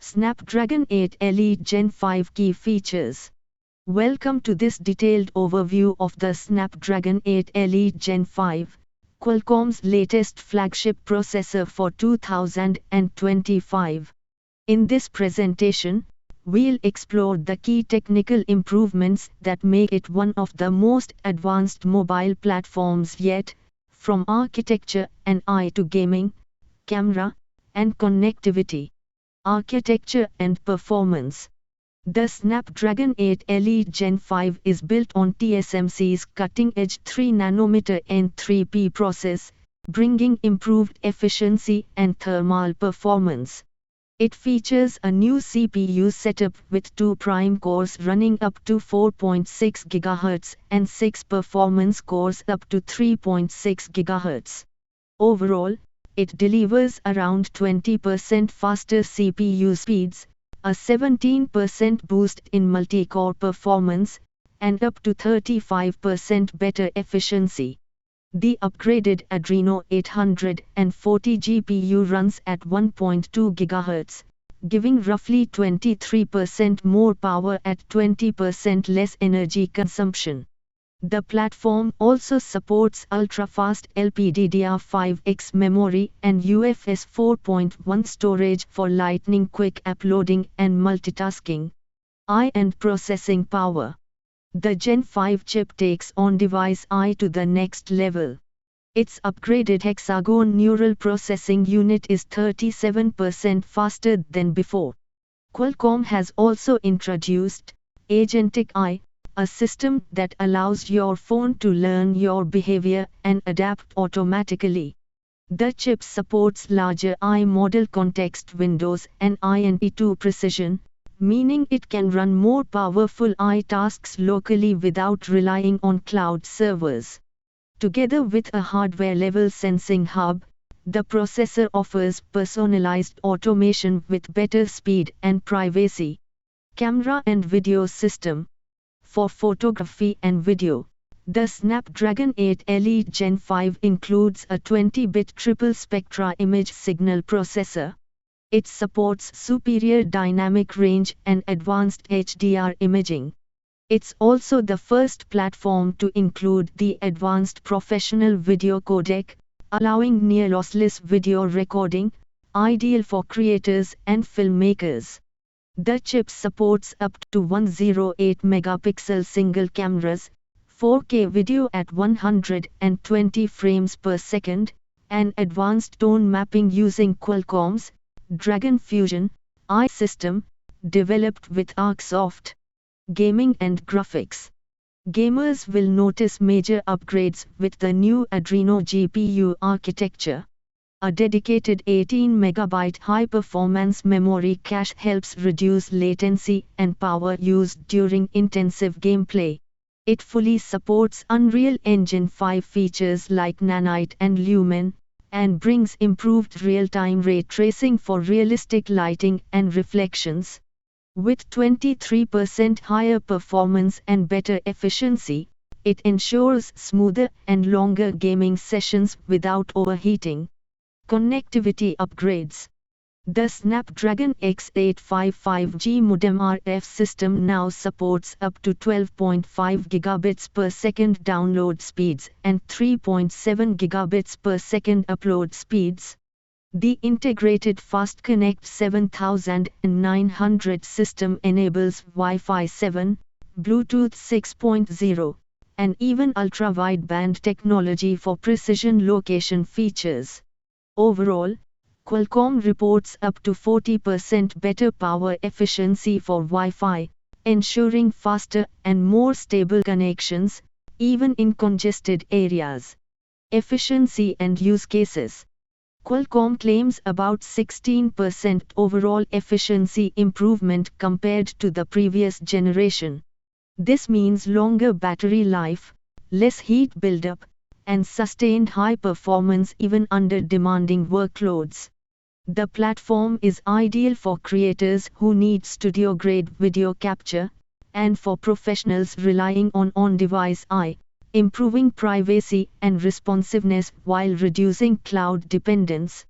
Snapdragon 8 Elite Gen 5 Key Features. Welcome to this detailed overview of the Snapdragon 8 Elite Gen 5, Qualcomm's latest flagship processor for 2025. In this presentation, we'll explore the key technical improvements that make it one of the most advanced mobile platforms yet, from architecture and AI to gaming, camera, and connectivity, architecture and performance. The Snapdragon 8 Elite Gen 5 is built on TSMC's cutting-edge 3nm N3P process, bringing improved efficiency and thermal performance. It features a new CPU setup with 2 prime cores running up to 4.6 GHz and 6 performance cores up to 3.6 GHz. Overall, it delivers around 20% faster CPU speeds, a 17% boost in multi-core performance, and up to 35% better efficiency. The upgraded Adreno 840 GPU runs at 1.2 GHz, giving roughly 23% more power at 20% less energy consumption. The platform also supports ultra-fast LPDDR5X memory and UFS 4.1 storage for lightning-quick uploading and multitasking. AI and processing power. The Gen 5 chip takes on-device AI to the next level. Its upgraded hexagon neural processing unit is 37% faster than before. Qualcomm has also introduced Agentic AI, a system that allows your phone to learn your behavior and adapt automatically. The chip supports larger AI model context windows and INT2 precision, meaning it can run more powerful AI tasks locally without relying on cloud servers. Together with a hardware-level sensing hub, the processor offers personalized automation with better speed and privacy. Camera and video system. For photography and video, the Snapdragon 8 Elite Gen 5 includes a 20-bit triple spectra image signal processor. It supports superior dynamic range and advanced HDR imaging. It's also the first platform to include the advanced professional video codec, allowing near-lossless video recording, ideal for creators and filmmakers. The chip supports up to 108-megapixel single cameras, 4K video at 120 frames per second, and advanced tone mapping using Qualcomm's Dragon Fusion AI system, developed with ArcSoft. Gaming and graphics. Gamers will notice major upgrades with the new Adreno GPU architecture. A dedicated 18-megabyte high-performance memory cache helps reduce latency and power used during intensive gameplay. It fully supports Unreal Engine 5 features like Nanite and Lumen, and brings improved real-time ray tracing for realistic lighting and reflections. With 23% higher performance and better efficiency, it ensures smoother and longer gaming sessions without overheating. Connectivity upgrades. The Snapdragon X855G modem RF system now supports up to 12.5 gigabits per second download speeds and 3.7 gigabits per second upload speeds. The integrated Fast Connect 7900 system enables Wi-Fi 7, Bluetooth 6.0, and even ultra-wideband technology for precision location features. Overall, Qualcomm reports up to 40% better power efficiency for Wi-Fi, ensuring faster and more stable connections, even in congested areas. Efficiency and use cases. Qualcomm claims about 16% overall efficiency improvement compared to the previous generation. This means longer battery life, less heat buildup, and sustained high performance even under demanding workloads. The platform is ideal for creators who need studio-grade video capture, and for professionals relying on on-device AI, improving privacy and responsiveness while reducing cloud dependence.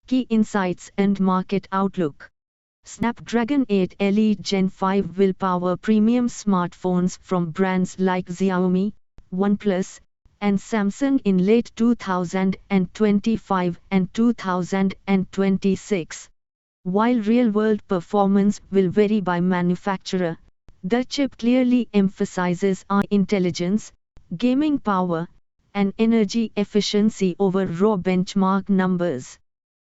Key insights and market outlook. Snapdragon 8 Elite Gen 5 will power premium smartphones from brands like Xiaomi, OnePlus, and Samsung in late 2025 and 2026. While real-world performance will vary by manufacturer, the chip clearly emphasizes our intelligence, gaming power, and energy efficiency over raw benchmark numbers.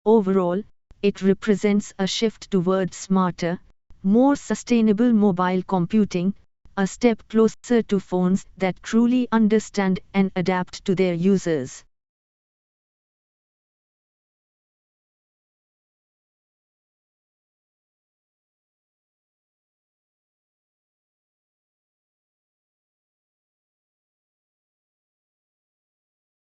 Overall, it represents a shift toward smarter, more sustainable mobile computing, a step closer to phones that truly understand and adapt to their users.